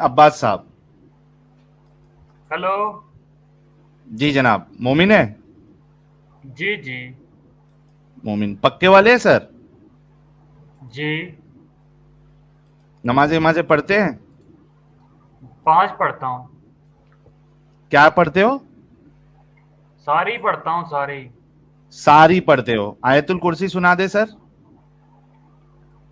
अब्बास साहब। हेलो। जी जनाब, मोमिन है। जी जी। मोमिन पक्के वाले हैं सर। जी। नमाजें वमाजें पढ़ते हैं। 5 पढ़ता हूँ। क्या पढ़ते हो? सारी पढ़ता हूँ, सारी। सारी पढ़ते हो। आयतुल कुर्सी सुना दे सर।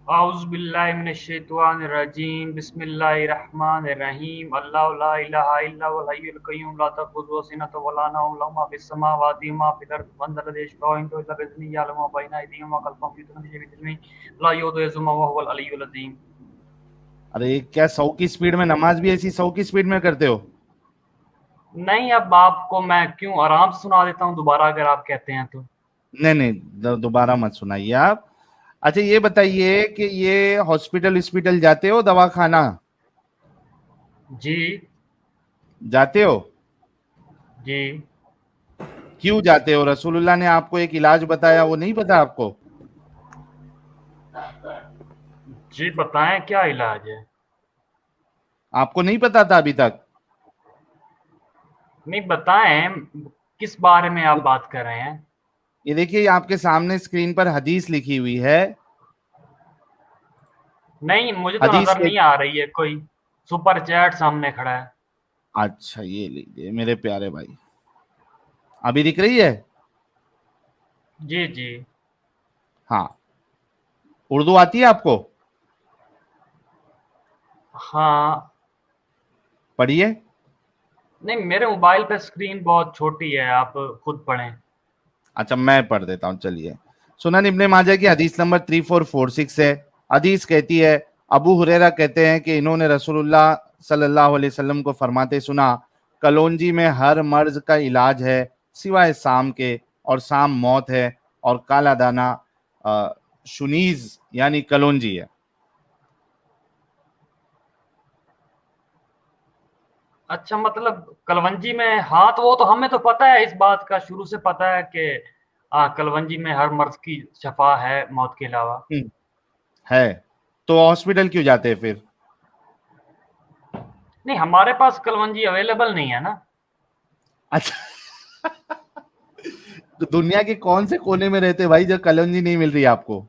आउज़ बिल्लाहि मिनश शैतानिर रजीम, बिस्मिल्लाहिर रहमानिर रहीम। अल्लाहु ला इलाहा इल्ला हुवल हय्युल कय्यूम, ला तखुज़ुहु सिनतुन व ला नौम, लहु मा फिस समावाति व मा फिल अर्द, मन ज़ल्लज़ी यशफ़अउ इंदहु इल्ला बिइज़्निही, यअलमु मा बैना अयदीहिम व खल्फ़हुम, युहीतूना बिशैइन मिन इल्मिही, ला युहीतूना बिशैइन व हुवल अलिय्युल अज़ीम। अरे क्या 100 की स्पीड में नमाज भी ऐसी 100 की स्पीड में करते हो? नहीं, अब आपको मैं क्यों, आराम से सुना देता हूँ दोबारा अगर आप कहते हैं तो। नहीं नहीं, दोबारा मत सुनाइए आप। अच्छा ये बताइए कि ये हॉस्पिटल हॉस्पिटल जाते हो, दवा खाना जी। जाते हो? जी। क्यों जाते हो? रसूलुल्लाह ने आपको एक इलाज बताया, वो नहीं पता आपको? जी, बताएं क्या इलाज है? आपको नहीं पता था अभी तक? नहीं, बताएं किस बारे में आप बात कर रहे हैं? ये देखिए, आपके सामने स्क्रीन पर हदीस लिखी हुई है। नहीं, मुझे तो हदीस नजर के नहीं आ रही है कोई। सुपर चैट सामने खड़ा है। अच्छा ये लीजिए मेरे प्यारे भाई, अभी दिख रही है? जी जी। हाँ। उर्दू आती है आपको? हाँ। पढ़िए। नहीं, मेरे मोबाइल पे स्क्रीन बहुत छोटी है, आप खुद पढ़ें। अच्छा मैं पढ़ देता हूँ, चलिए। सुनन इब्ने माजा की हदीस नंबर 3446 है। हदीस कहती है, अबू हुरैरा कहते हैं कि इन्होंने रसूलुल्लाह सल्लल्लाहु अलैहि वसल्लम को फरमाते सुना, कलौंजी में हर मर्ज का इलाज है सिवाय साम के, और साम मौत है, और काला दाना शुनीज यानी कलौंजी है। अच्छा, मतलब कलवंजी में, हाँ तो वो तो हमें तो पता है, इस बात का शुरू से पता है कि कलवंजी में हर मर्ज की शफा है मौत के अलावा। है तो हॉस्पिटल क्यों जाते हैं फिर? नहीं, हमारे पास कलवंजी अवेलेबल नहीं है ना। अच्छा। तो दुनिया के कौन से कोने में रहते भाई जब कलौंजी नहीं मिल रही आपको?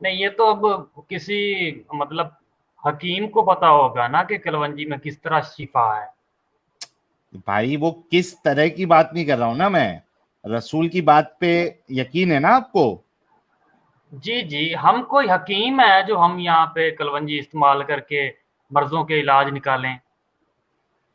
नहीं, ये तो अब किसी, मतलब हकीम को पता होगा ना कि कलवंजी में किस तरह शिफा है। भाई वो किस तरह की बात नहीं कर रहा हूं ना मैं, रसूल की बात पे यकीन है ना आपको? जी जी, हम कोई हकीम है जो हम यहाँ पे कलवंजी इस्तेमाल करके मर्जों के इलाज निकालें?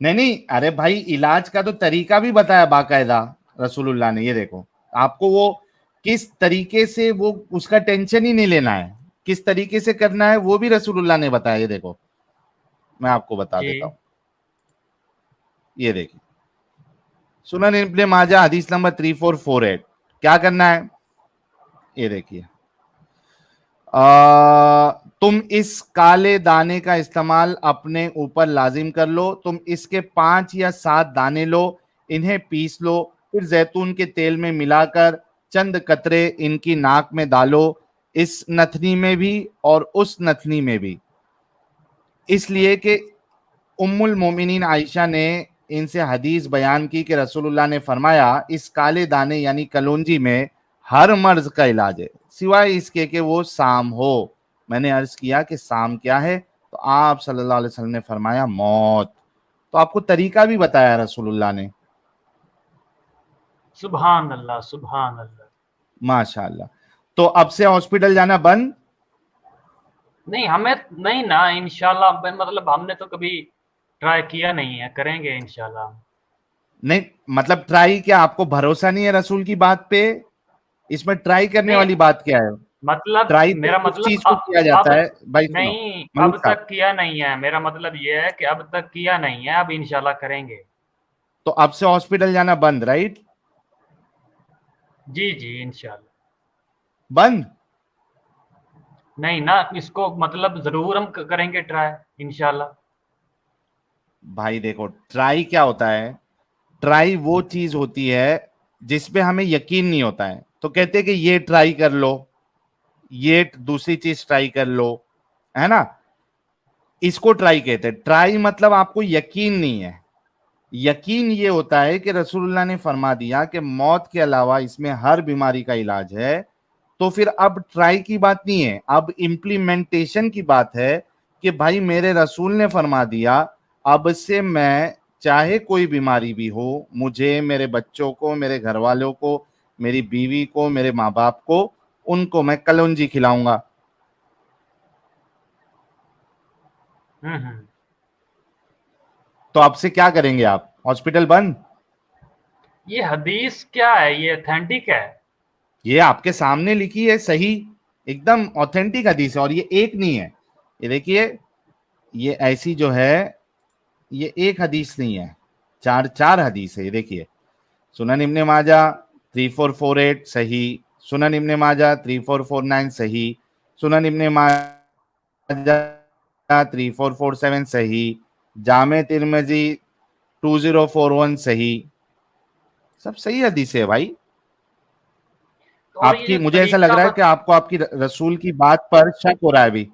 नहीं नहीं, अरे भाई इलाज का तो तरीका भी बताया बाकायदा रसूलुल्लाह ने। ये देखो, आपको वो किस तरीके से, वो उसका टेंशन ही नहीं लेना है, किस तरीके से करना है वो भी रसूलुल्लाह ने बताया। ये देखो, मैं आपको बता जी। देता हूँ। ये देखिए, सुनन इब्ने माजा हदीस नंबर 3448। क्या करना है? ये देखिए, तुम इस काले दाने का इस्तेमाल अपने ऊपर लाजिम कर लो। तुम इसके 5 या 7 दाने लो, इन्हें पीस लो, फिर जैतून के तेल में मिलाकर चंद कतरे इनकी नाक में डालो, इस नथनी में भी और उस नथनी में भी। इसलिए कि उम्मुल मोमिनीन आयशा ने इनसे हदीस बयान की कि रसूलुल्लाह ने फरमाया, इस काले दाने यानी कलौंजी में हर मर्ज का इलाज है सिवाय इसके कि वो साम हो। मैंने अर्ज किया कि साम क्या है, तो आप सल्लल्लाहु अलैहि वसल्लम ने फरमाया मौत। तो आपको तरीका भी बताया रसूलुल्लाह ने। सुभान अल्लाह, सुभान अल्लाह। माशाअल्लाह। तो अब से हॉस्पिटल जाना बंद। नहीं, हमें नहीं ना, इंशाल्लाह, मतलब हमने तो कभी ट्राई किया नहीं है, करेंगे इंशाल्लाह। नहीं, मतलब ट्राई क्या, आपको भरोसा नहीं है रसूल की बात पे? इसमें ट्राई करने नहीं, वाली बात क्या है? मतलब ट्राई तो मेरा उस मतलब चीज को किया जाता अब है। भाई सुनो, नहीं, मलिक अब साहब, तक किया नहीं है, मेरा मतलब ये है कि अब तक किया नहीं है, अब इंशाल्लाह करेंगे। तो अब से हॉस्पिटल जाना बंद, राइट? जी जी, इंशाल्लाह। बंद। नहीं ना, इसको मतलब जरूर हम करेंगे ट्राई, इंशाल्लाह। भाई देखो, ट्राई क्या होता है? ट्राई वो चीज होती है जिसपे हमें यकीन नहीं होता है, तो कहते हैं कि ये ट्राई कर लो, ये दूसरी चीज ट्राई कर लो, है ना? इसको ट्राई कहते हैं। ट्राई मतलब आपको यकीन नहीं है। यकीन ये होता है कि रसूलुल्लाह ने फरमा दिया कि मौत के अलावा इसमें हर बीमारी का इलाज है, तो फिर अब ट्राई की बात नहीं है, अब इम्प्लीमेंटेशन की बात है कि भाई मेरे रसूल ने फरमा दिया, अब से मैं चाहे कोई बीमारी भी हो, मुझे, मेरे बच्चों को, मेरे घर वालों को, मेरी बीवी को, मेरे माँ बाप को, उनको मैं कलौंजी खिलाऊंगा। हम्म। तो अब से क्या करेंगे आप? हॉस्पिटल बंद? ये हदीस क्या है, ये ऑथेंटिक है? ये आपके सामने लिखी है, सही, एकदम ऑथेंटिक हदीस है। और ये एक नहीं है, ये देखिए, ये ऐसी जो है, ये एक हदीस नहीं है, चार चार हदीस है। ये देखिए, सुनन इब्ने माजा 3448 सही, सुनन इब्ने माजा 3449 सही, सुनन इब्ने माजा 3447 सही, जामे तिर्मिजी 2041 सही, सब सही हदीस है भाई। तो और ये आपकी, जो मुझे ऐसा लग तरीका रहा है कि आपको आपकी रसूल की बात पर शक हो रहा है अभी।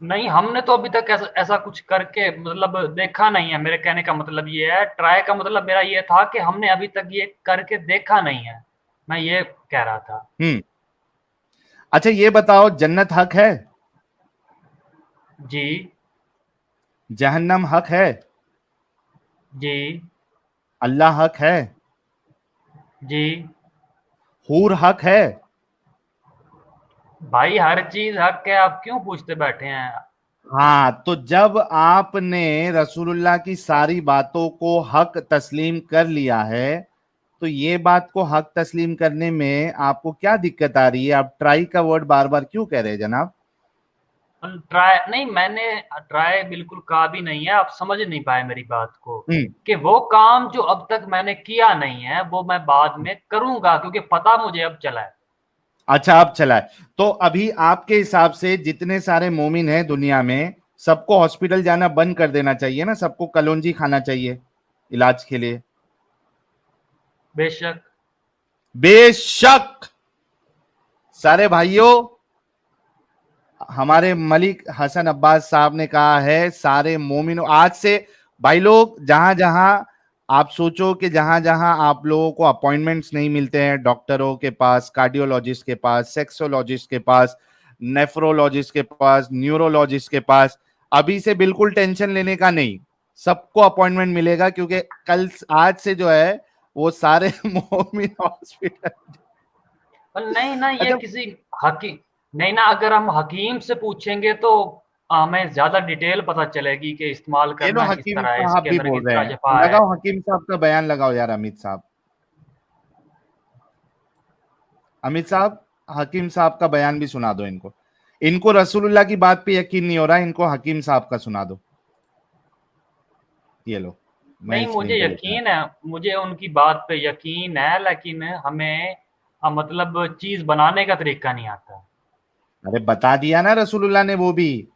नहीं, हमने तो अभी तक ऐसा ऐसा कुछ करके मतलब देखा नहीं है। मेरे कहने का मतलब ये है, ट्राई का मतलब मेरा ये था कि हमने अभी तक ये करके देखा नहीं है, मैं ये कह रहा था। हम्म। अच्छा ये बताओ, जन्नत हक है? जी। जहन्नम हक है? जी। अल्लाह हक है? जी। हूर हक है? भाई हर चीज हक है, आप क्यों पूछते बैठे हैं? हाँ, तो जब आपने रसूलुल्लाह की सारी बातों को हक तस्लीम कर लिया है, तो ये बात को हक तस्लीम करने में आपको क्या दिक्कत आ रही है? आप ट्राई का वर्ड बार बार क्यों कह रहे हैं जनाब? ट्राई नहीं, मैंने ट्राई बिल्कुल कहा भी नहीं है, आप समझ नहीं पाए मेरी बात को। हम्म। कि वो काम जो अब तक मैंने किया नहीं है वो मैं बाद में करूंगा, क्योंकि पता मुझे अब चला है। अच्छा, अब चला है। तो अभी आपके हिसाब से जितने सारे मोमिन हैं दुनिया में, सबको हॉस्पिटल जाना बंद कर देना चाहिए ना? सबको कलौंजी खाना चाहिए इलाज के लिए? बेशक। बेशक। सारे भाइयों, हमारे मलिक हसन अब्बास साहब ने कहा है, सारे मोमिनों आज से, भाई लोग, जहां जहां आप सोचो कि जहां जहां आप लोगों को अपॉइंटमेंट्स नहीं मिलते हैं डॉक्टरों के पास, कार्डियोलॉजिस्ट के पास, सेक्सोलॉजिस्ट के पास, नेफ्रोलॉजिस्ट के पास, न्यूरोलॉजिस्ट के पास, अभी से बिल्कुल टेंशन लेने का नहीं, सबको अपॉइंटमेंट मिलेगा, क्योंकि कल, आज से जो है वो सारे मोमिन हॉस्पिटल। पर नहीं ना, ये अच्छा, किसी हकीम नहीं ना, अगर हम हकीम से पूछेंगे तो हमें ज्यादा डिटेल पता चलेगी कि इस्तेमाल ये लो, करना किस हकीम तरह है, साहब इसके भी अंदर बोल रहे कितना हैं, शफा है। लगाओ हकीम साहब का बयान, लगाओ यार अमित साहब। अमित साहब, हकीम साहब का बयान भी सुना दो इनको। इनको रसूलुल्लाह की बात पे यकीन नहीं हो रहा, इनको हकीम साहब का सुना दो। ये लो, मैं नहीं, मुझे स्क्रीन पे लिख रहा हूं। यकीन है, मुझे उनकी बात पे यकीन है, लेकिन हमें मतलब चीज बनाने का तरीका नहीं आता। अरे बता दिया ना रसूलुल्लाह ने, वो भी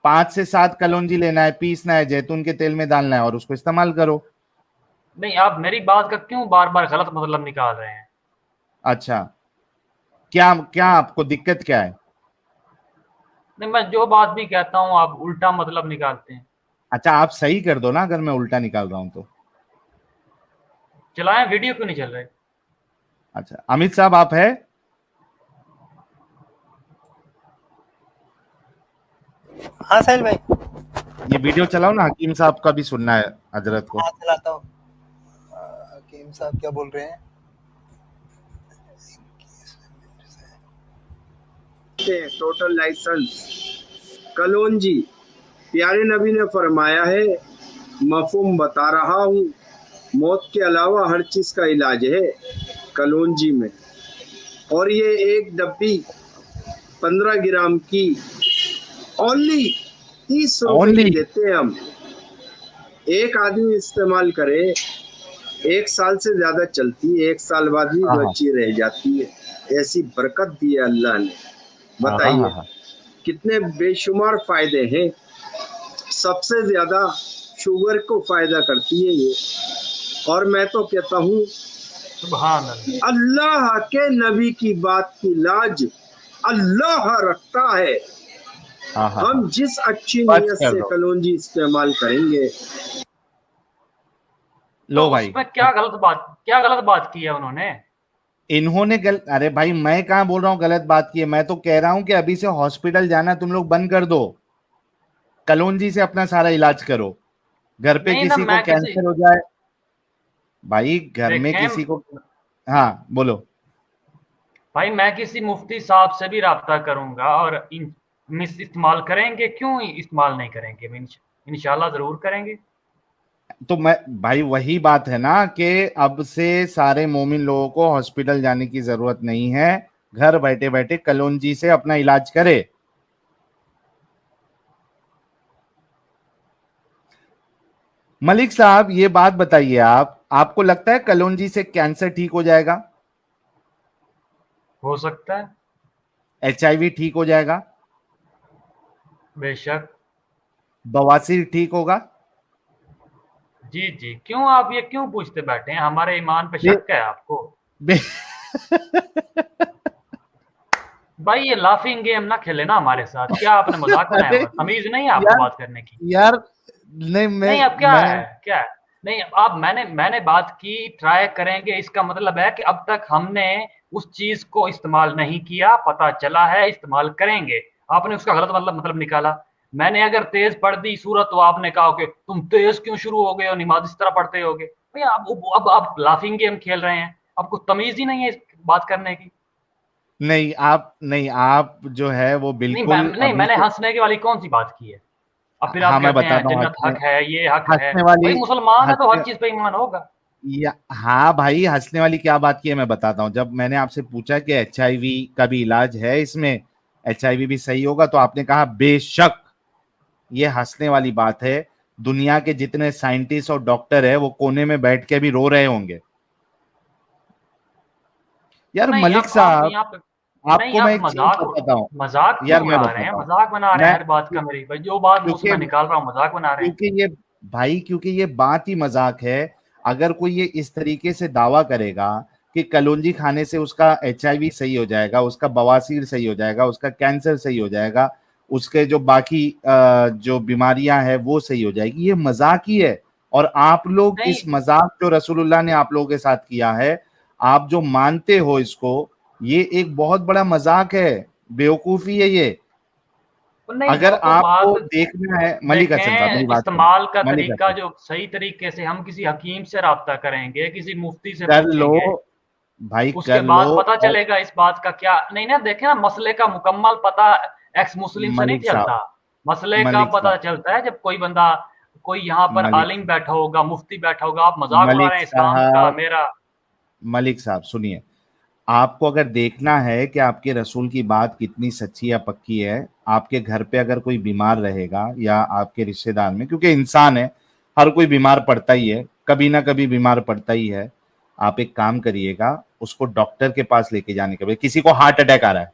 5 से 7 कलौंजी लेना है, पीसना है, जैतून के तेल में डालना है और उसको इस्तेमाल करो। नहीं, आप मेरी बात का क्यों बार बार गलत मतलब निकाल रहे हैं? अच्छा, क्या क्या आपको दिक्कत क्या है? नहीं, मैं जो बात भी कहता हूँ आप उल्टा मतलब निकालते हैं। अच्छा, आप सही कर दो ना अगर मैं उल्टा निकाल रहा हूं तो। चलाएं, वीडियो क्यों नहीं चल रहे? अच्छा, अमित साहब आप है? हाँ साहिल भाई। ये वीडियो चलाओ ना, हकीम साहब का भी सुनना है हजरत को। हाँ चलाता हूँ। हकीम साहब क्या बोल रहे हैं? टोटल लाइसेंस कलौंजी, प्यारे नबी ने फरमाया है, मफहूम बता रहा हूँ, मौत के अलावा हर चीज का इलाज है कलौंजी में। और ये एक डब्बी 15 ग्राम की ओनली 30 रुपए की ओनली? देते हैं हम। एक आदमी इस्तेमाल करे, 1 साल से ज्यादा चलती है, 1 साल बाद भी हाँ बची रह जाती है। ऐसी बरकत दी है अल्लाह ने। हाँ बताइए हाँ। कितने बेशुमार फायदे हैं। सबसे ज्यादा शुगर को फायदा करती है ये। और मैं तो कहता हूँ, सुभान अल्लाह। अल्लाह के नबी की बात की लाज अल्लाह रखता है। हाँ हाँ हम जिस अच्छी बस नीयत कर से दो। कलौंजी इस्तेमाल करेंगे, तो लो भाई, उसमें क्या गलत बात की है उन्होंने? इन्होंने अरे भाई मैं कहाँ बोल रहा हूँ गलत बात की है, मैं तो कह रहा हूं कि अभी से हॉस्पिटल जाना तुम लोग बंद कर दो, कलौंजी से अपना सारा इलाज करो। घर पे नहीं ना, किसी को मैं किसी कैंसर हो जाए, भाई घर में देखें किसी को, हाँ बोलो। भाई, मैं किसी मुफ्ती साहब से भी राब्ता करूंगा और इन मिस इस्तेमाल करेंगे, क्यों इस्तेमाल नहीं करेंगे? इंशाल्लाह जरूर करेंगे। तो मैं भाई वही बात है ना कि अब से सारे मोमिन लोगों को हॉस्पिटल जाने की जरूरत नहीं है, घर बैठे बैठे कलौंजी से अपना इलाज करे। मलिक साहब ये बात बताइए, आपको लगता है कलौंजी से कैंसर ठीक हो जाएगा? हो सकता है। एचआईवी ठीक हो जाएगा? बेशक। बवासीर ठीक होगा? जी जी, क्यों आप ये क्यों पूछते बैठे हैं? हमारे ईमान पे बे, शक है आपको? बे, भाई ये लाफिंग गेम ना खेले ना हमारे साथ। क्या आपने मजाक बनाया अरे हुआ है? तमीज नहीं है आपको यार, बात करने की? यार नहीं मैं नहीं, अब क्या मैं है, क्या है? नहीं, आप मैंने बात की, ट्राई करेंगे, इसका मतलब है कि अब तक हमने उस चीज को इस्तेमाल नहीं किया, पता चला है इस्तेमाल करेंगे। आपने उसका गलत मतलब निकाला। मैंने अगर तेज पढ़ दी सूरत तो आपने कहा कि तुम तेज क्यों शुरू हो गए हो, नमाज इस तरह पढ़ते होगे। भैया अब आप लाफिंग गेम खेल रहे हैं। आपको तमीज ही नहीं है इस बात करने की। नहीं आप जो है वो बिल्कुल नहीं, अभी मैंने से। हंसने की वाली कौन सी बात की है? अब फिर हाँ आप मैं कहते हैं बताता हूँ, जन्नत हंसने हक है, ये हक है। हंसने वाली भाई मुसलमान है तो हर हंसने चीज पे ईमान होगा। हाँ भाई, हंसने वाली क्या बात की है मैं बताता हूँ। जब मैंने आपसे पूछा कि एचआईवी का भी इलाज है इसमें, एचआईवी भी सही होगा, तो आपने कहा बेशक। ये हंसने वाली बात है। दुनिया के जितने साइंटिस्ट और डॉक्टर है वो कोने में बैठ के भी रो रहे होंगे। यार नहीं, मलिक आप साहब, यहाँ पे नहीं, आपको मैं आप एक चीज मजाक बताता हूँ। मजाक यार क्यों मैं उड़ा रहे हैं? बताता हूँ, मजाक बना रहे हैं मैं हर बात का मेरी भाई। जो बात मुंह से क्योंकि मैं निकाल रहा हूँ मजाक बना रहे हैं। क्योंकि ये भाई क्योंकि ये बात ही मजाक है। अगर कोई ये इस तरीके से दावा करेगा कि कलौंजी खाने से उसका एचआईवी सही हो जाएगा, उसका बवासीर सही हो जाएगा, उसका कैंसर सही हो जाएगा, उसके जो बाकी जो बीमारियां हैं वो सही हो जाएगी, ये मजाक ही है। और आप लोग नहीं इस मजाक जो रसूलुल्लाह ने आप लोगों के साथ किया है, आप जो मानते हो इसको, ये एक बहुत बड़ा मजाक है, बेवकूफी है ये। नहीं, अगर वो तो आपको बात देखना है, मलिक हसन साहब मेरी देखें, बात सुनो। इस्तेमाल का मलिक तरीका हसन जो सही तरीके से हम किसी हकीम से राब्ता करेंगे, किसी मुफ्ती से कर लो पूछेंगे, भाई, उसके कर लो। बाद पता और चलेगा इस बात का। क्या नहीं ना, देखे ना, मसले का मुकम्मल पता एक्स मुस्लिम से नहीं मलिक साहब, चलता। मसले का मलिक पता साहब, चलता है जब कोई बंदा, कोई यहाँ पर मलिक आलिम बैठा होगा, मुफ्ती बैठा होगा। आप मजाक उड़ा मलिक रहे हैं इस्लाम का साहब, मेरा। मलिक साहब सुनिए। आपको अगर देखना है कि आपके रसूल की बात कितनी सच्ची या पक्की है, आपके घर पे अगर कोई बीमार रहेगा या आपके रिश्तेदार में, क्योंकि इंसान है, हर कोई बीमार पड़ता ही है, कभी ना कभी बीमार पड़ता ही है। आप एक काम करिएगा, उसको डॉक्टर के पास लेके जाने के बजाय, किसी को हार्ट अटैक आ रहा है,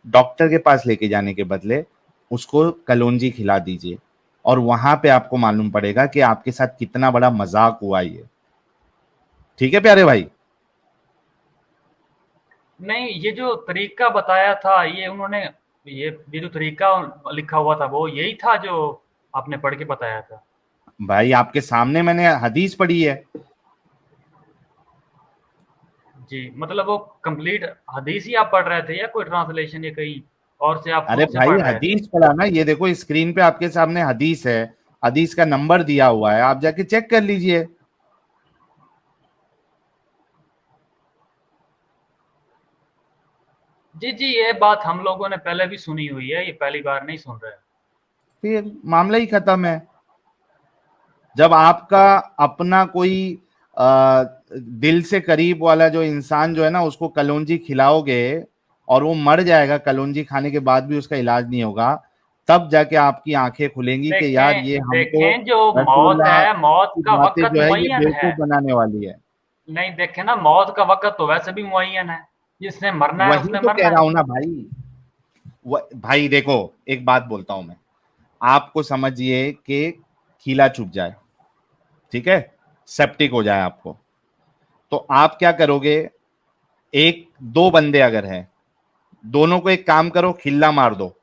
डॉक्टर के पास लेके जाने के बदले उसको कलौंजी खिला दीजिए, और वहां पे आपको मालूम पड़ेगा कि आपके साथ कितना बड़ा मजाक हुआ ये। ठीक है प्यारे भाई? नहीं, ये जो तरीका बताया था, ये उन्होंने, ये जो तरीका लिखा हुआ था वो यही था जो आपने पढ़ के बताया था? भाई आपके सामने मैंने हदीस पढ़ी है। जी, मतलब वो कंप्लीट हदीस ही आप पढ़ रहे थे या कोई ट्रांसलेशन या कहीं और से आप अरे खुद से भाई पढ़ रहे थे? हदीस पढ़ा ना, ये देखो स्क्रीन पे आपके सामने हदीस है, हदीस का नंबर दिया हुआ है, आप जाके चेक कर लीजिए। जी जी, ये बात हम लोगों ने पहले भी सुनी हुई है, ये पहली बार नहीं सुन रहे हैं। फिर मामला ही खत्म है। जब आपका अपना कोई दिल से करीब वाला जो इंसान जो है ना, उसको कलौंजी खिलाओगे और वो मर जाएगा, कलौंजी खाने के बाद भी उसका इलाज नहीं होगा, तब जाके आपकी आंखें खुलेंगी कि यार ये देखें हमको देखें, जो मौत रसूलुल्लाह है, मौत की का बातें वक़्त जो है ये मुअय्यन है। बेवकूफ बनाने वाली है। नहीं, देखें ना, मौत का वक़्त तो वैसे भी मुअय्यन है। जिसने मरना है वही उसने तो कह मरना रहा है। हूं ना भाई। भाई देखो, एक बात बोलता हूं मैं, आपको समझिए कि खीला चुभ जाए, ठीक है, सेप्टिक हो जाए आपको, तो आप क्या करोगे? एक दो बंदे अगर हैं, दोनों को एक काम करो, खिल्ला मार दो,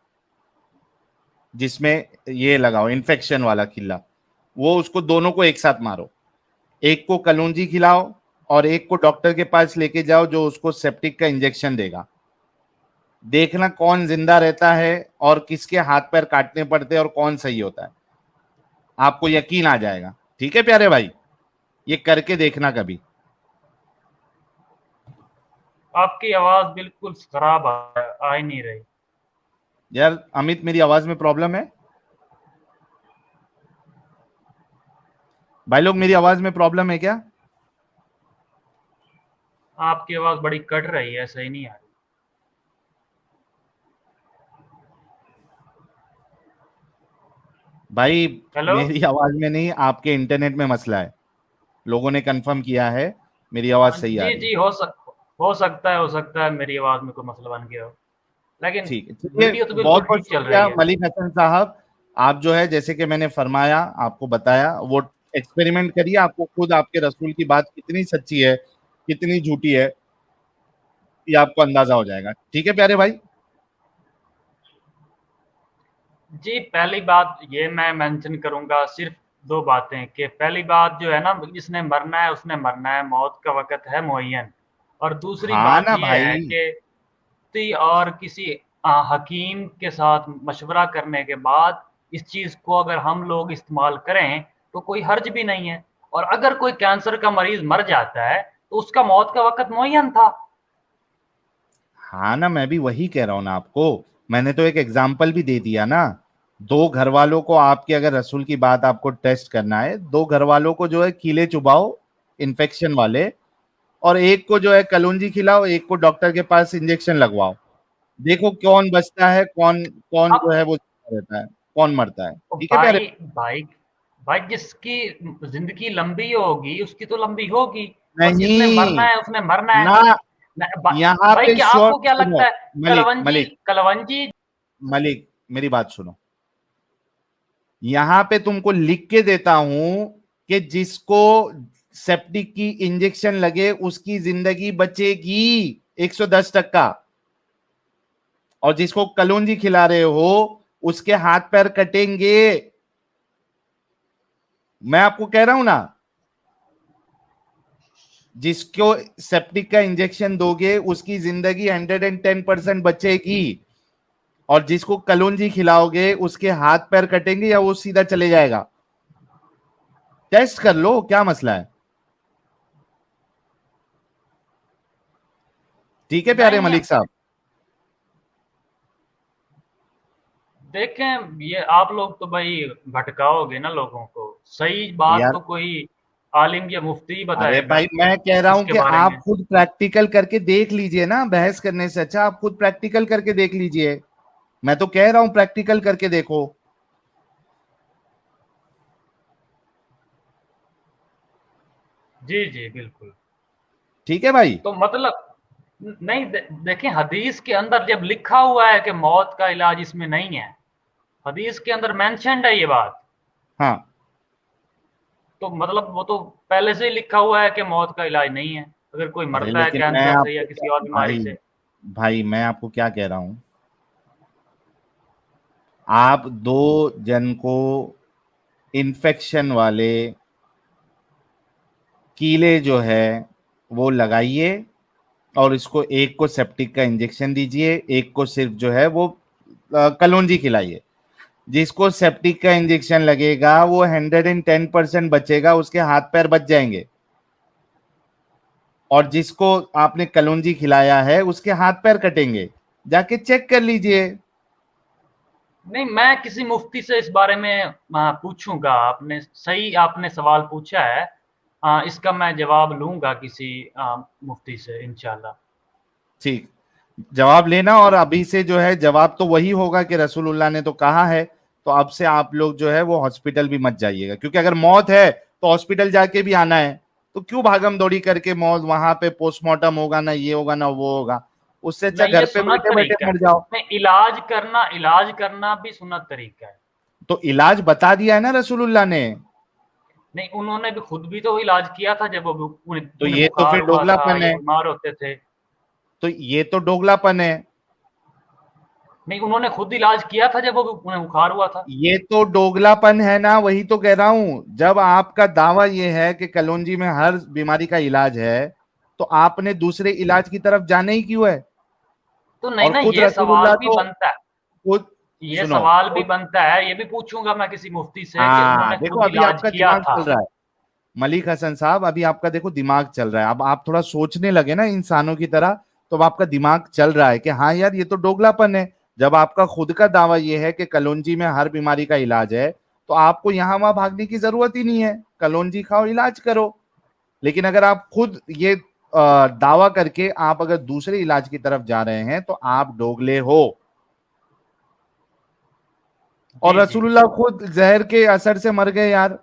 जिसमें ये लगाओ इन्फेक्शन वाला खिल्ला, वो उसको दोनों को एक साथ मारो। एक को कलौंजी खिलाओ और एक को डॉक्टर के पास लेके जाओ जो उसको सेप्टिक का इंजेक्शन देगा। देखना कौन जिंदा रहता है और किसके हाथ पैर काटने पड़ते हैं और कौन सही होता है, आपको यकीन आ जाएगा। ठीक है प्यारे भाई, ये करके देखना कभी। आपकी आवाज बिल्कुल खराब आ ही नहीं रही। यार अमित, मेरी आवाज में प्रॉब्लम है? भाई लोग, मेरी आवाज में प्रॉब्लम है क्या? आपकी आवाज बड़ी कट रही है, सही नहीं आ रही। भाई हेलो, मेरी आवाज में नहीं, आपके इंटरनेट में मसला है। लोगों ने कंफर्म किया है, मेरी आवाज सही आ जी रही है। जी, हो सकता है मेरी आवाज में कोई मसला बन गया हो, लेकिन ठीक है, चलिए, वीडियो तो बहुत बिल्कुल बहुत ठीक चल रही शुक्रिया है। मलिक हसन साहब। आप जो है, जैसे कि मैंने फरमाया, आपको बताया, वो एक्सपेरिमेंट करिए, आपको खुद आपके रसूल की बात कितनी सच्ची है कितनी झूठी है ये आपको अंदाजा हो जाएगा। ठीक है प्यारे भाई? जी, पहली बात ये मैं मेंशन करूंगा, सिर्फ दो बातें, कि पहली बात जो है ना, जिसने मरना है उसने मरना है, मौत का वक्त है मुअय्यन। और दूसरी हाँ बात ना ये भाई। है कि और किसी हकीम के साथ मशवरा करने के बाद इस चीज को अगर हम लोग इस्तेमाल करें तो कोई हर्ज भी नहीं है। और अगर कोई कैंसर का मरीज मर जाता है तो उसका मौत का वक्त मुअय्यन था। हाँ ना, मैं भी वही कह रहा हूँ ना आपको। मैंने तो एक एग्जाम्पल भी दे दिया ना। दो घर वालों को, आपके अगर रसूल की बात आपको टेस्ट करना है, दो घर वालों को जो है कीले चुबाओ इन्फेक्शन वाले, और एक को जो है कलौंजी खिलाओ, एक को डॉक्टर के पास इंजेक्शन लगवाओ। देखो कौन बचता है, कौन कौन अब जो है वो जिंदा रहता है, कौन मरता है। तो ठीक है प्यारे? भाई भाई जिसकी जिंदगी लंबी होगी उसकी तो लंबी होगी, और जिसने मरना नहीं है उसने मरना है। ना, यहाँ भाई पे क्या श्योर आपको क्या सुनो। लगता है? मलिक कलवंजी मलिक कलवंजी मलिक, मेरी बात सुनो। यहां पे तुमको लिख के देता हूं कि जिसको सेप्टिक की इंजेक्शन लगे उसकी जिंदगी बचेगी 110%, और जिसको कलौंजी खिला रहे हो उसके हाथ पैर कटेंगे। मैं आपको कह रहा हूं ना, जिसको सेप्टिक का इंजेक्शन दोगे उसकी जिंदगी 110% बचेगी, और जिसको कलौंजी खिलाओगे उसके हाथ पैर कटेंगे या वो सीधा चले जाएगा। टेस्ट कर लो, क्या मसला है। ठीक है प्यारे नहीं है। मलिक साहब? देखें, ये आप लोग तो भाई भटकाओगे ना लोगों को। सही बात यार, तो कोई आलिम या मुफ्ती ही अरे बताएगा भाई, मैं कह रहा हूं इसके कि बारे आप में। खुद प्रैक्टिकल करके देख लीजिए ना, बहस करने से अच्छा आप खुद प्रैक्टिकल करके देख लीजिए। मैं तो कह रहा हूं प्रैक्टिकल करके देखो। जी जी बिल्कुल। ठीक है भाई? तो मतलब नहीं, देखें, हदीस के अंदर जब लिखा हुआ है कि मौत का इलाज इसमें नहीं है, हदीस के अंदर मेंशन्ड है ये बात, हाँ। तो मतलब वो तो पहले से ही लिखा हुआ है कि मौत का इलाज नहीं है अगर कोई अरे मरता है लेकिन मैं कैंसर से या आपको किसी और बीमारी भाई से। भाई मैं आपको क्या कह रहा हूं, आप दो जन को इन्फेक्शन वाले कीले जो है वो लगाइए, और इसको एक को सेप्टिक का इंजेक्शन दीजिए, एक को सिर्फ जो है वो कलौंजी खिलाइए। जिसको सेप्टिक का इंजेक्शन लगेगा वो 110% बचेगा, उसके हाथ पैर बच जाएंगे, और जिसको आपने कलौंजी खिलाया है उसके हाथ पैर कटेंगे। जाके चेक कर लीजिए। नहीं, मैं किसी मुफ्ती से इस बारे में पूछूंगा। आपने सवाल पूछा है, इसका मैं जवाब लूंगा किसी मुफ्ती से इंशाल्लाह। ठीक, जवाब लेना, और अभी से जो है जवाब तो वही होगा कि रसूलुल्लाह ने तो कहा है। तो अब से आप लोग जो है वो हॉस्पिटल भी मत जाइएगा, क्योंकि अगर मौत है तो हॉस्पिटल जाके भी आना है। तो क्यों भागम दौड़ी करके मौत, वहां पे पोस्टमार्टम होगा ना, ये होगा ना वो होगा। उससे अच्छा नहीं, घर ये पे सुन्नत बैठे बैठे तरीका है। मर जाओ। नहीं, इलाज करना भी सुन्नत तरीका है। तो इलाज बता दिया है ना रसूलुल्लाह ने। नहीं, उन्होंने भी खुद भी तो इलाज किया था जब वो उन्हें तो उन्हें ये तो बुखार फिर हुआ था दोगलापन या है। बीमार होते थे। तो ये तो दोगलापन है। नहीं, उन्होंने खुद इलाज किया था जब वो उन्हें बुखार हुआ था। ये तो दोगलापन है ना, वही तो कह रहा हूं। जब आपका दावा ये है कि कलौंजी में हर बीमारी का इलाज है, तो आपने दूसरे इलाज की तरफ जाने ही क्यों है? तो नहीं और ना, खुद ये सवाल रसूलुल्लाह भी तो बनता है, खुद ये सुनो, सवाल भी खुद बनता है, ये भी पूछूंगा मैं किसी मुफ्ती से कि हाँ उन्होंने देखो, खुद अभी इलाज आपका किया दिमाग था। चल रहा है मलिक हसन साहब, अभी आपका देखो दिमाग चल रहा है। अब आप थोड़ा सोचने लगे ना इंसानों की तरह, तो अब आपका दिमाग चल रहा है कि हाँ यार ये तो दोगलापन है। जब आपका खुद का दावा ये है कि कलौंजी में हर बीमारी का इलाज है, तो आपको यहां वहां भागने की जरूरत ही नहीं है, कलौंजी खाओ, इलाज करो। लेकिन अगर आप खुद ये दावा करके आप अगर दूसरे इलाज की तरफ जा रहे हैं, तो आप दोगले हो। और जी जी। रसूलुल्लाह खुद जहर के असर से मर गए यार।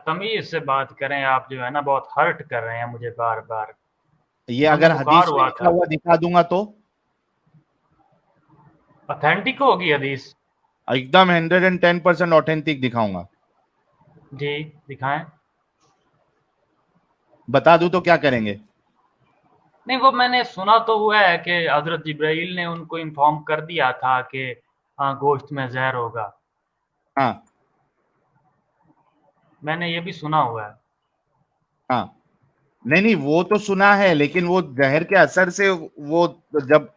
तमीज से बात करें, आप जो है ना बहुत हर्ट कर रहे हैं मुझे बार बार। ये उन्हें अगर बुखार हदीस में हुआ लिखा था। हुआ दिखा दूंगा तो ऑथेंटिक होगी हदीस। एकदम 110% ऑथेंटिक दिखाऊंगा। जी, दिखाएं। बता दूं तो क्या करेंगे? नहीं, वो मैंने सुना तो हुआ है कि हजरत जिब्राइल ने उनको इन्फॉर्म कर दिया था कि गोश्त में जहर होगा। हाँ मैंने ये भी सुना हुआ है। हाँ, नहीं नहीं, वो तो सुना है, लेकिन वो जहर के असर से वो जब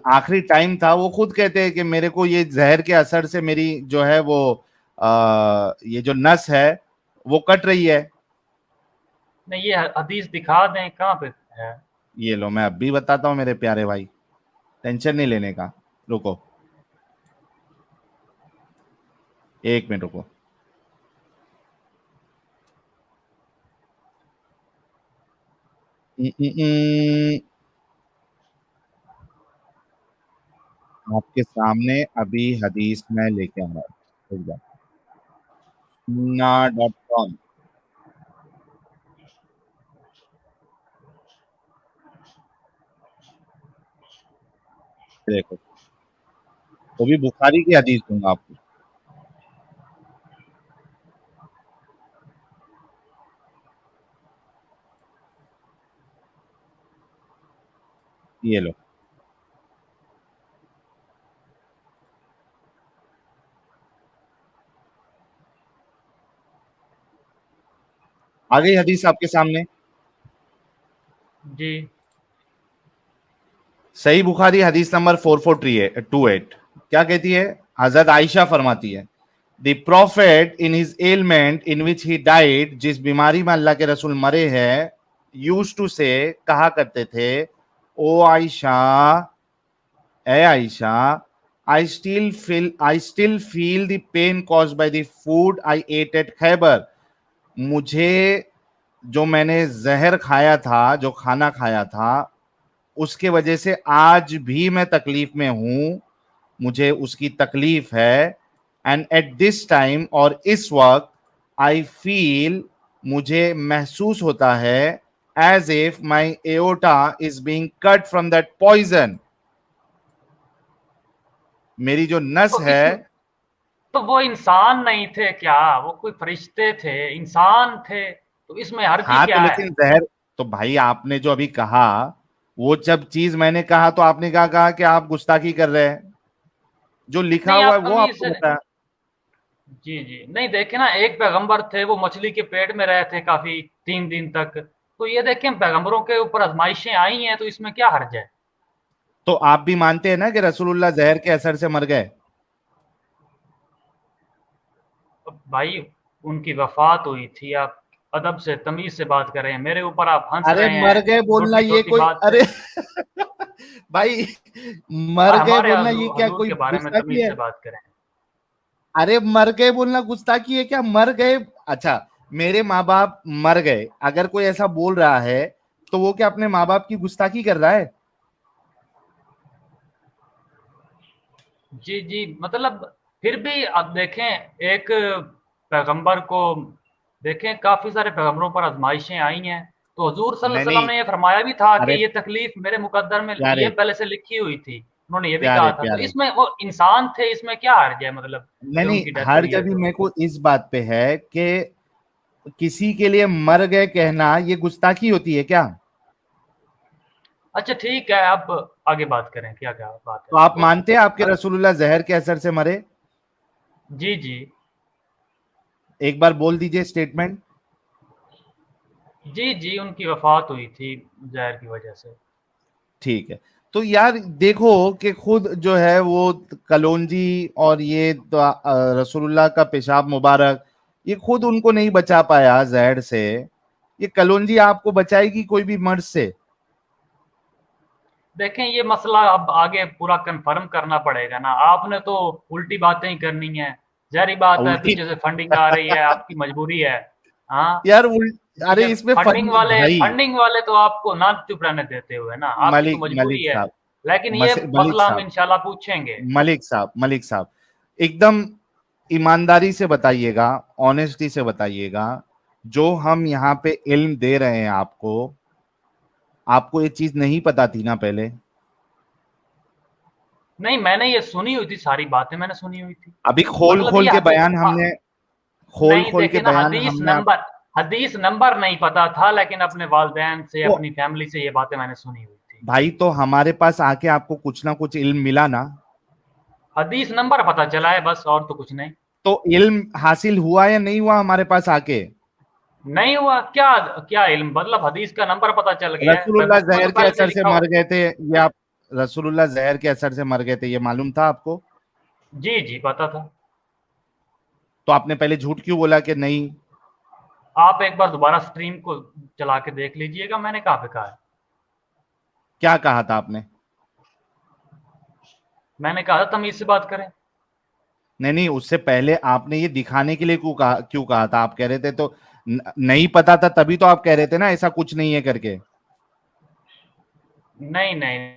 आखिरी टाइम था, वो खुद कहते हैं कि मेरे को ये जहर के असर से मेरी जो है वो ये जो नस है वो कट रही है। नहीं, ये हदीस दिखा दें कहाँ पे है। ये लो, मैं अब भी बताता हूँ मेरे प्यारे भाई, टेंशन नहीं लेने का। रुको, एक मिनट रुको। आपके सामने अभी हदीस में लेके आ रहा हूँ, sunnah.com। देखो, वो भी बुखारी की हदीस दूंगा आपको। ये लो, आ गई हदीस आपके सामने। जी सही बुखारी हदीस नंबर 4428 क्या कहती है? हजरत आयशा फरमाती है, the prophet in his ailment in which he died, जिस बीमारी में अल्लाह के रसूल मरे हैं, यूज टू से, कहा करते थे, ओ आयशा, ए Ayesha, I still feel the pain caused by the food I ate at Khyber. मुझे जो मैंने जहर खाया था, जो खाना खाया था, उसके वजह से आज भी मैं तकलीफ में हूं, मुझे उसकी तकलीफ है। एंड एट दिस टाइम, और इस वक्त, आई फील, मुझे महसूस होता है, as if my aorta is being cut from that poison. मेरी जो नस तो है। इस तो वो इंसान नहीं थे क्या? वो कोई फरिश्ते थे, इंसान थे, तो इसमें हर्ज ही हाँ तो क्या है? लेकिन जहर, तो भाई आपने जो अभी कहा, वो जब चीज मैंने कहा तो आपने कहा कि आप गुस्ताखी कर रहे हैं। जो लिखा नहीं, हुआ है आप वो तमीज आपको से। बताया। जी जी, नहीं देखे ना, एक पैगंबर थे, वो मछली के पेट में रहे थे काफी 3 दिन तक। तो ये देखें, पैगंबरों के ऊपर आजमाइशें आई हैं, तो इसमें क्या हर्ज है? तो आप भी मानते हैं ना कि रसूलुल्लाह जहर के असर से मर गए? अब भाई, उनकी वफात हुई थी, आप अदब से तमीज से बात कर रहे हैं, मेरे ऊपर आप हंस अरे रहे मर हैं गए बोलना छोटी ये छोटी कोई, बात पे। अरे भाई, मर गए हमारे बोलना ये क्या हजूर कोई के बारे में गुस्ताखी तमीज है? से बात करें। अरे मर गए बोलना गुस्ताखी है क्या? मर गए, अच्छा, मेरे माँ बाप मर गए, अगर कोई ऐसा बोल रहा है, तो वो क्या अपने माँ बाप की गुस्ताखी कर रहा है? जी जी, मतलब फिर भी आप देखें, एक पैगंबर को देखें, काफी सारे पैगंबरों पर आजमाइशें आई हैं, तो हजूर सल्लल्लाहु नहीं अलैहि वसल्लम नहीं, ने ये फरमाया भी था अरे कि ये तकलीफ मेरे मुकद्दर में ये प्यारे पहले से लिखी हुई थी, उन्होंने ये भी कहा प्यारे था। तो प्यारे, इसमें वो इंसान थे, इसमें क्या हर्ज है, मतलब नहीं कि नहीं, उनकी डेथ हर हुई है जगह तो। मेरे को इस बात पे है कि किसी के लिए मर गए कहना ये गुस्ताखी होती है क्या? अच्छा ठीक है, अब आगे बात करें, क्या क्या बात तो है। आप मानते हैं आपके रसूलुल्लाह जहर के असर से मरे? जी जी एक बार बोल दीजिए स्टेटमेंट। जी जी, उनकी वफात हुई थी जहर की वजह से। ठीक है। तो यार देखो कि खुद जो है वो कलौंजी और ये तो रसूलुल्लाह का पेशाब मुबारक, ये खुद उनको नहीं बचा पाया जहर से, ये कलौंजी आपको बचाएगी कोई भी मर्ज से? देखें, ये मसला अब आगे पूरा कंफर्म करना पड़ेगा ना, आपने तो उल्टी बातें ही करनी है। जारी बात है, उल्टी पीछे से फंडिंग आ रही है, आपकी मजबूरी है। हाँ, यार अरे पीछे इसमें भाई फंडिंग वाले तो आपको ना चुप रहने देते हुए ना, आपकी तो मलिक मजबूरी है। साहब, लेकिन ये मलिक मसला हम साहब, इंशाल्लाह पूछेंगे। मलिक साहब, एकदम ईमानदारी से बताइएगा, ऑनेस्टी से बताइएगा, जो हम यहाँ पे इल्म दे रहे हैं आपको, आपको ये चीज नहीं पता थी ना पहले? नहीं, मैंने ये सुनी हुई थी, सारी बातें मैंने सुनी हुई थी। अभी खोल मतलब खोल ये के बयान हमने, खोल नहीं, खोल के देखिए ना, बयान हमने आप, हदीस नंबर नहीं पता था, लेकिन अपने वालिदैन से, तो अपनी फैमिली से ये बातें मैंने सुनी हुई थी। भाई तो हमारे पास आके आपको कुछ ना कुछ इल्म मिला ना? हदीस नंबर पता चला है बस, और तो कुछ नहीं। तो इल्म हासिल हुआ या नहीं हुआ हमारे पास आके? नहीं हुआ क्या? क्या इल्म, मतलब हदीस का नंबर पता चल गया है, रसूलुल्लाह बुक में तो जहर के पहले से असर से लिखा मर हुआ। गए थे, ये आप, रसूलुल्लाह जहर के असर से मर गए थे ये मालूम था आपको? जी जी पता था। तो आपने पहले झूठ क्यों बोला कि नहीं? आप एक बार दोबारा स्ट्रीम को चला के देख लीजिएगा, मैंने कहाँ पे कहा है। क्या कहा था आपने? मैंने कहा था तमीज से बात करें। नहीं नहीं, उससे पहले आपने ये दिखाने के लिए क्यों कहा था? आप कह रहे थे तो नहीं पता था, तभी तो आप कह रहे थे ना ऐसा कुछ नहीं है करके। नहीं नहीं।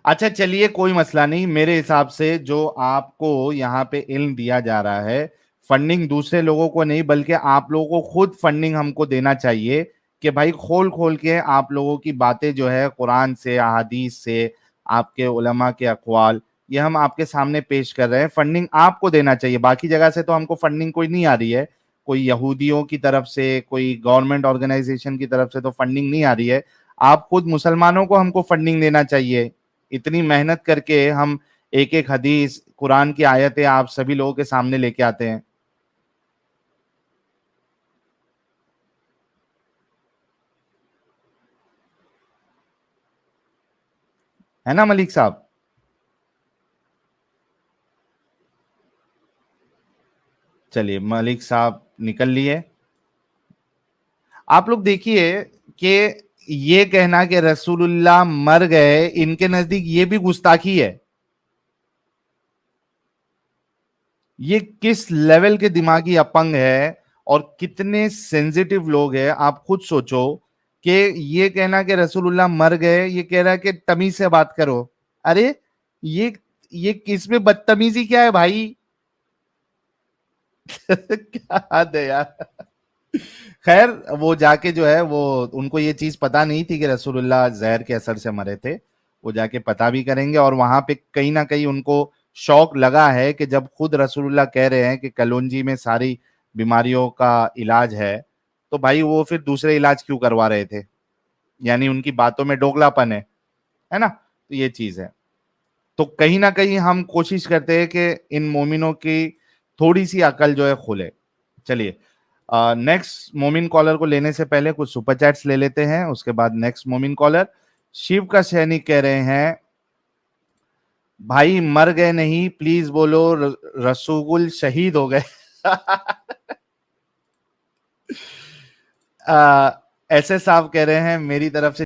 अच्छा चलिए कोई मसला नहीं, मेरे हिसाब से जो आपको यहाँ पे इल्म दिया जा रहा है, फंडिंग दूसरे लोगों को नहीं बल्कि आप लोगों को खुद फंडिंग हमको देना चाहिए कि भाई खोल खोल के आप लोगों की बातें जो है कुरान से, अहादीस से, आपके उलमा के अक़वाल, ये हम आपके सामने पेश कर रहे हैं। फंडिंग आपको देना चाहिए, बाकी जगह से तो हमको फंडिंग कोई नहीं आ रही है, कोई यहूदियों की तरफ से, कोई गवर्नमेंट ऑर्गेनाइजेशन की तरफ से तो फंडिंग नहीं आ रही है। आप खुद मुसलमानों को हमको फंडिंग देना चाहिए। इतनी मेहनत करके हम एक एक हदीस, कुरान की आयतें आप सभी लोगों के सामने लेके आते हैं। है ना मलिक साहब? चलिए मलिक साहब निकल लिए। आप लोग देखिए कि ये कहना कि रसूलुल्लाह मर गए, इनके नजदीक ये भी गुस्ताखी है। ये किस लेवल के दिमागी अपंग है और कितने सेंसिटिव लोग हैं, आप खुद सोचो कि ये कहना कि रसूलुल्लाह मर गए, ये कह रहा है कि तमीज से बात करो। अरे ये ये किसमें बदतमीजी क्या है भाई? क्या हद है यार। खैर वो जाके जो है वो, उनको ये चीज पता नहीं थी कि रसूलुल्लाह जहर के असर से मरे थे। वो जाके पता भी करेंगे और वहां पे कहीं ना कहीं उनको शौक लगा है कि जब खुद रसूलुल्लाह कह रहे हैं कि कलौंजी में सारी बीमारियों का इलाज है, तो भाई वो फिर दूसरे इलाज क्यों करवा रहे थे? यानी उनकी बातों में दोगलापन है ना? तो ये चीज है। तो कहीं ना कहीं हम कोशिश करते हैं कि इन मोमिनों की थोड़ी सी अकल जो है खुले। चलिए नेक्स्ट मोमिन कॉलर को लेने से पहले कुछ सुपर चैट्स ले लेते हैं, उसके बाद नेक्स्ट मोमिन कॉलर। शिव का सैनिक कह रहे हैं भाई मर गए नहीं, प्लीज बोलो रसूल शहीद हो गए। ऐसे साहब कह रहे हैं मेरी तरफ से